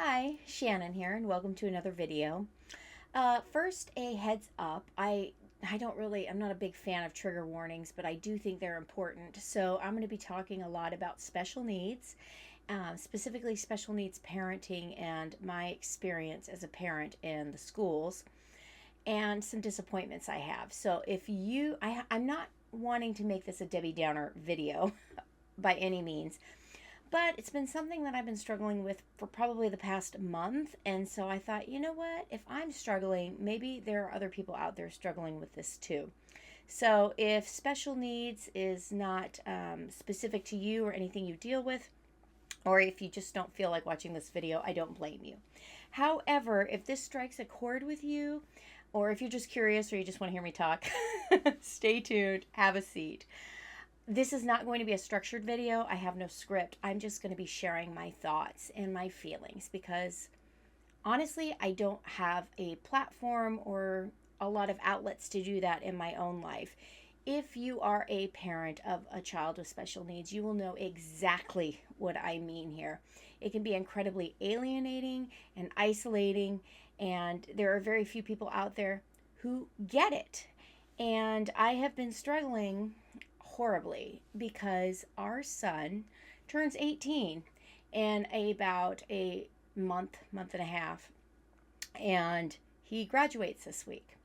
Hi, Shannon here, and welcome to another video. First, a heads up. I'm not a big fan of trigger warnings, but I do think they're important. So I'm going to be talking a lot about special needs, specifically special needs parenting and my experience as a parent in the schools and some disappointments I have. So I'm not wanting to make this a Debbie Downer video by any means, but it's been something that I've been struggling with for probably the past month. And so I thought, you know what? If I'm struggling, maybe there are other people out there struggling with this too. So if special needs is not specific to you or anything you deal with, or if you just don't feel like watching this video, I don't blame you. However, if this strikes a chord with you, or if you're just curious or you just want to hear me talk, stay tuned, have a seat. This is not going to be a structured video. I have no script. I'm just going to be sharing my thoughts and my feelings because honestly, I don't have a platform or a lot of outlets to do that in my own life. If you are a parent of a child with special needs, you will know exactly what I mean here. It can be incredibly alienating and isolating, and there are very few people out there who get it. And I have been struggling horribly because our son turns 18 in about a month and a half, and he graduates this week.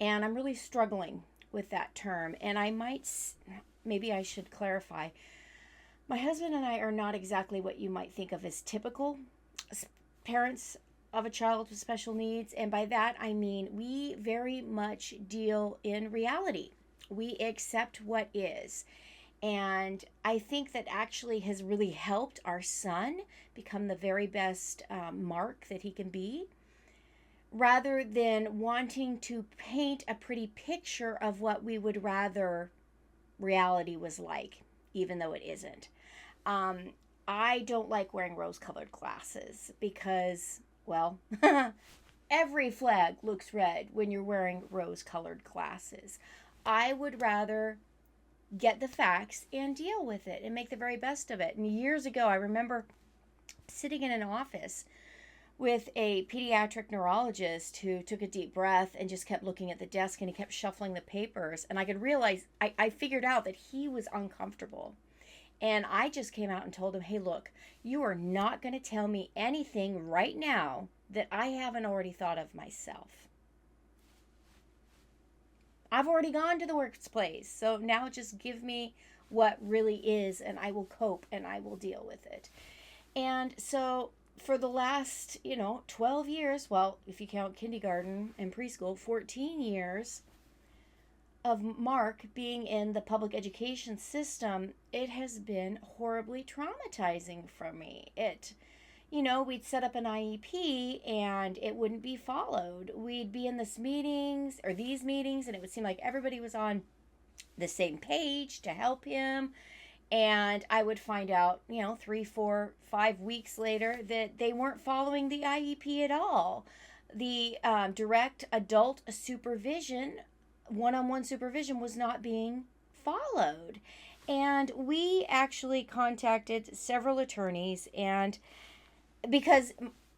And I'm really struggling with that term. And maybe I should clarify. My husband and I are not exactly what you might think of as typical parents of a child with special needs. And by that, I mean we very much deal in reality. We accept what is. And I think that actually has really helped our son become the very best Mark that he can be, rather than wanting to paint a pretty picture of what we would rather reality was like, even though it isn't. I don't like wearing rose-colored glasses because, well, every flag looks red when you're wearing rose-colored glasses. I would rather get the facts and deal with it and make the very best of it. And years ago, I remember sitting in an office with a pediatric neurologist who took a deep breath and just kept looking at the desk, and he kept shuffling the papers. And I could realize, I figured out that he was uncomfortable. And I just came out and told him, hey, look, you are not going to tell me anything right now that I haven't already thought of myself. I've already gone to the workplace, so now just give me what really is, and I will cope and I will deal with it. And so for the last, 12 years, well, if you count kindergarten and preschool, 14 years of Mark being in the public education system, it has been horribly traumatizing for me. We'd set up an IEP and it wouldn't be followed. We'd be in these meetings, and it would seem like everybody was on the same page to help him. And I would find out, 3, 4, 5 weeks later that they weren't following the IEP at all. The direct adult supervision, one-on-one supervision, was not being followed. And we actually contacted several attorneys, and because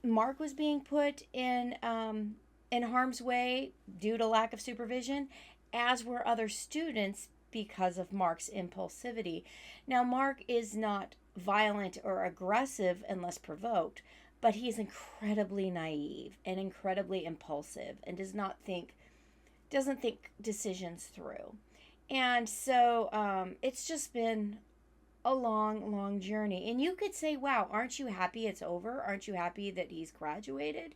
Mark was being put in harm's way due to lack of supervision, as were other students because of Mark's impulsivity. Now, Mark is not violent or aggressive unless provoked, but he is incredibly naive and incredibly impulsive and doesn't think decisions through. And so it's just been a long journey. And you could say, wow, aren't you happy it's over? Aren't you happy that he's graduated?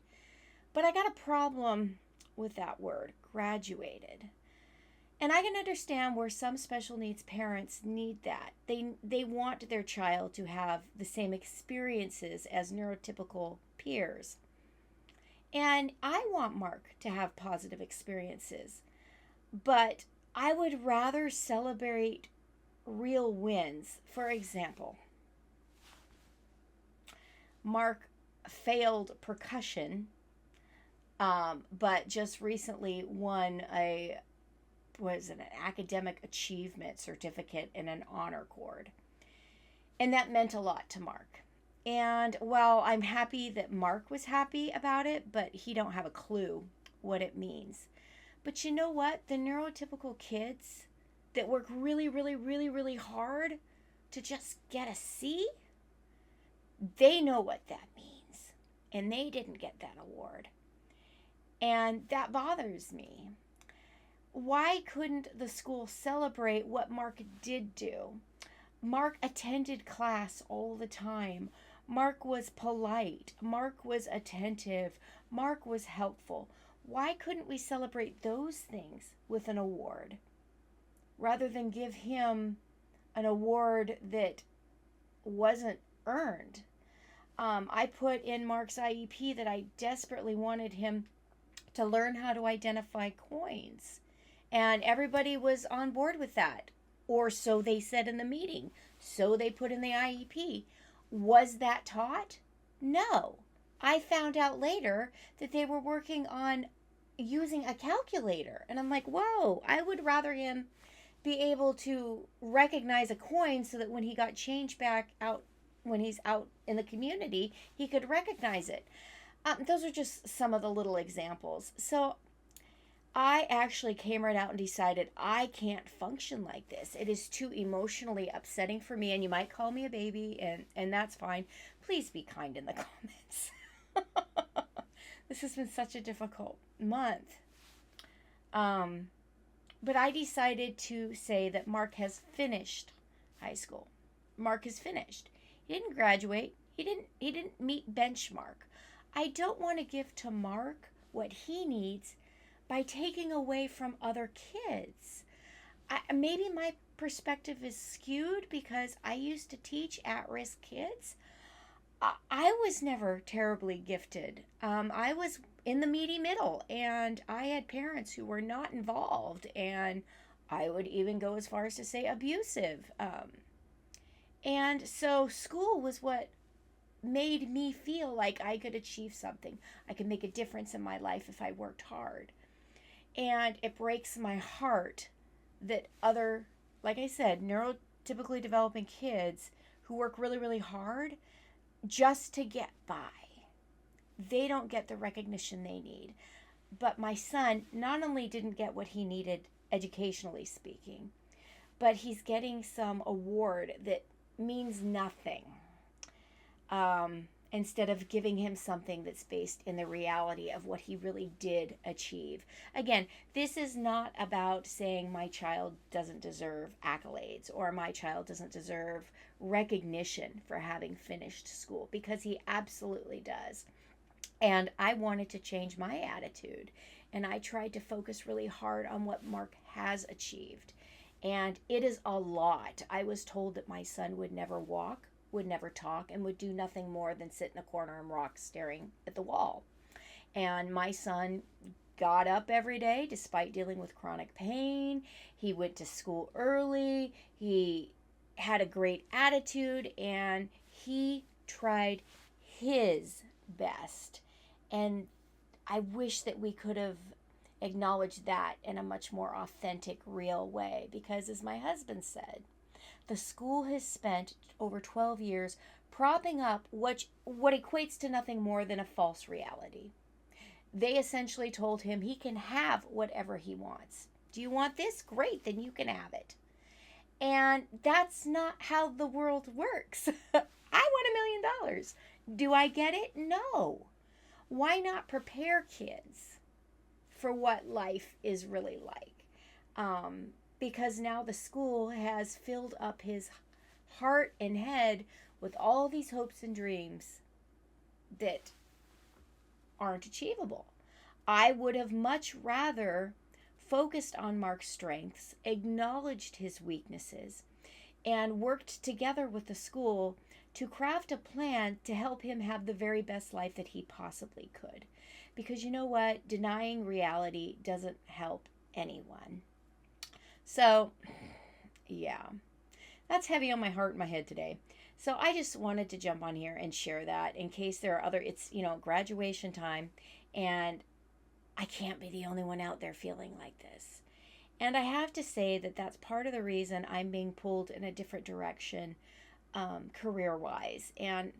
But I got a problem with that word, graduated. And I can understand where some special needs parents need that. They want their child to have the same experiences as neurotypical peers. And I want Mark to have positive experiences. But I would rather celebrate real wins. For example, Mark failed percussion, but just recently won an academic achievement certificate and an honor cord. And that meant a lot to Mark. And well, I'm happy that Mark was happy about it, but he don't have a clue what it means. But you know what? The neurotypical kids that work really, really, really, really hard to just get a C, they know what that means. And they didn't get that award. And that bothers me. Why couldn't the school celebrate what Mark did do? Mark attended class all the time. Mark was polite. Mark was attentive. Mark was helpful. Why couldn't we celebrate those things with an award rather than give him an award that wasn't earned? I put in Mark's IEP that I desperately wanted him to learn how to identify coins. And everybody was on board with that. Or so they said in the meeting. So they put in the IEP. Was that taught? No. I found out later that they were working on using a calculator. And I'm like, whoa, I would rather him be able to recognize a coin so that when he got change back out, when he's out in the community, he could recognize it. Those are just some of the little examples. So I actually came right out and decided I can't function like this. It is too emotionally upsetting for me, and you might call me a baby, and that's fine. Please be kind in the comments. This has been such a difficult month. But I decided to say that Mark has finished high school. Mark is finished. He didn't graduate. He didn't meet benchmark. I don't want to give to Mark what he needs by taking away from other kids. Maybe my perspective is skewed because I used to teach at-risk kids. I was never terribly gifted. I was in the meaty middle, and I had parents who were not involved, and I would even go as far as to say abusive. And so school was what made me feel like I could achieve something. I could make a difference in my life if I worked hard. And it breaks my heart that other, like I said, neurotypically developing kids who work really, really hard just to get by, they don't get the recognition they need. But my son not only didn't get what he needed educationally speaking, but he's getting some award that means nothing. Instead of giving him something that's based in the reality of what he really did achieve. Again, this is not about saying my child doesn't deserve accolades or my child doesn't deserve recognition for having finished school, because he absolutely does. And I wanted to change my attitude, and I tried to focus really hard on what Mark has achieved. And it is a lot. I was told that my son would never walk, would never talk, and would do nothing more than sit in a corner and rock staring at the wall. And my son got up every day despite dealing with chronic pain. He went to school early. He had a great attitude, and he tried his best. And I wish that we could have acknowledged that in a much more authentic, real way, because as my husband said, the school has spent over 12 years propping up what equates to nothing more than a false reality. They essentially told him he can have whatever he wants. Do you want this? Great, then you can have it. And that's not how the world works. I want $1 million. Do I get it? No. Why not prepare kids for what life is really like? Because now the school has filled up his heart and head with all these hopes and dreams that aren't achievable. I would have much rather focused on Mark's strengths, acknowledged his weaknesses, and worked together with the school to craft a plan to help him have the very best life that he possibly could. Because you know what? Denying reality doesn't help anyone. So, yeah, that's heavy on my heart and my head today. So I just wanted to jump on here and share that in case there are other, it's, graduation time, and I can't be the only one out there feeling like this. And I have to say that that's part of the reason I'm being pulled in a different direction career-wise. And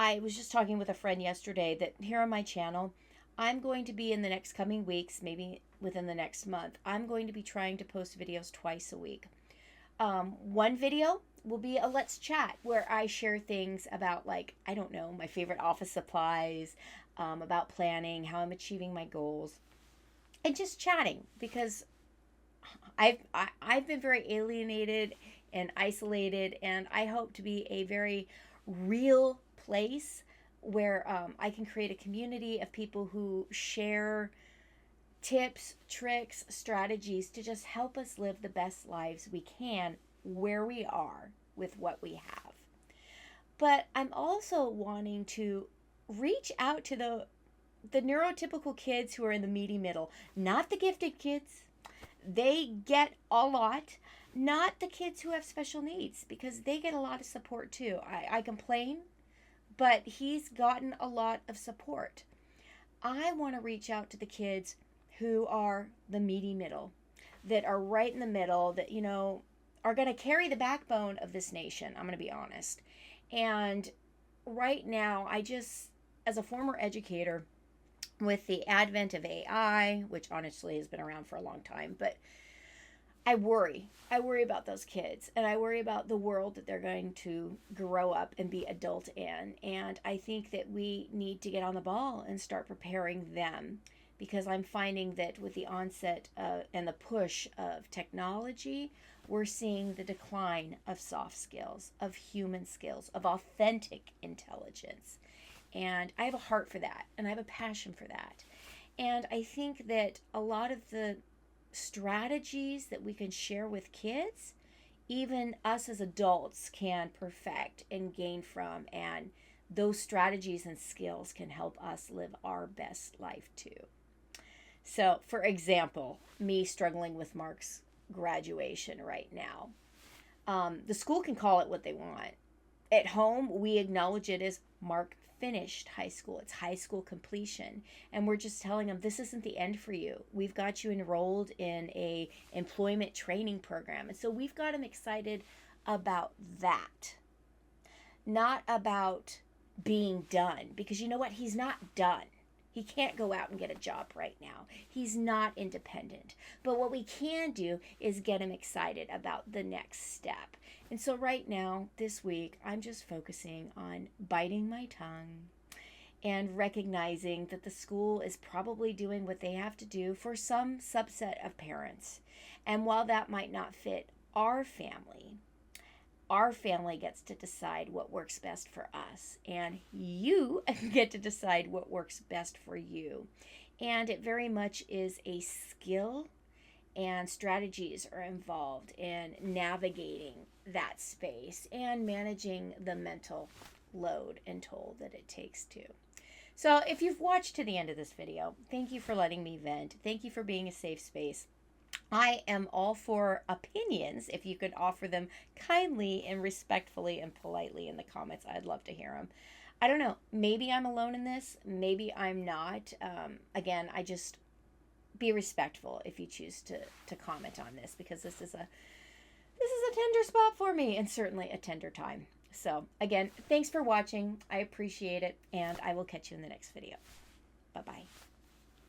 I was just talking with a friend yesterday that here on my channel, I'm going to be in the next coming weeks, maybe within the next month, I'm going to be trying to post videos twice a week. One video will be a let's chat where I share things about, like, I don't know, my favorite office supplies, about planning, how I'm achieving my goals, and just chatting, because I've been very alienated and isolated, and I hope to be a very real place where I can create a community of people who share tips, tricks, strategies to just help us live the best lives we can where we are with what we have. But I'm also wanting to reach out to the neurotypical kids who are in the meaty middle, not the gifted kids. They get a lot, not the kids who have special needs, because they get a lot of support too. I complain, but he's gotten a lot of support. I want to reach out to the kids who are the meaty middle, that are right in the middle, that, you know, are going to carry the backbone of this nation. I'm going to be honest. And right now, I just, as a former educator, with the advent of AI, which honestly has been around for a long time, but I worry. I worry about those kids, and I worry about the world that they're going to grow up and be adult in. And I think that we need to get on the ball and start preparing them, because I'm finding that with the onset and the push of technology, we're seeing the decline of soft skills, of human skills, of authentic intelligence. And I have a heart for that, and I have a passion for that. And I think that a lot of the strategies that we can share with kids, even us as adults can perfect and gain from, and those strategies and skills can help us live our best life too. So, for example, me struggling with Mark's graduation right now. The school can call it what they want. At home, we acknowledge it as Mark finished high school. It's high school completion. And we're just telling them, this isn't the end for you. We've got you enrolled in a employment training program. And so we've got him excited about that. Not about being done. Because you know what? He's not done. He can't go out and get a job right now. He's not independent. But what we can do is get him excited about the next step. And so right now, this week, I'm just focusing on biting my tongue and recognizing that the school is probably doing what they have to do for some subset of parents. And while that might not fit our family gets to decide what works best for us. And you get to decide what works best for you. And it very much is a skill, and strategies are involved in navigating that space and managing the mental load and toll that it takes too. So if you've watched to the end of this video, thank you for letting me vent. Thank you for being a safe space. I am all for opinions. If you could offer them kindly and respectfully and politely in the comments, I'd love to hear them. I don't know. Maybe I'm alone in this. Maybe I'm not. Again, I just be respectful if you choose to comment on this, because this is a tender spot for me, and certainly a tender time. So again, thanks for watching. I appreciate it, and I will catch you in the next video. Bye-bye.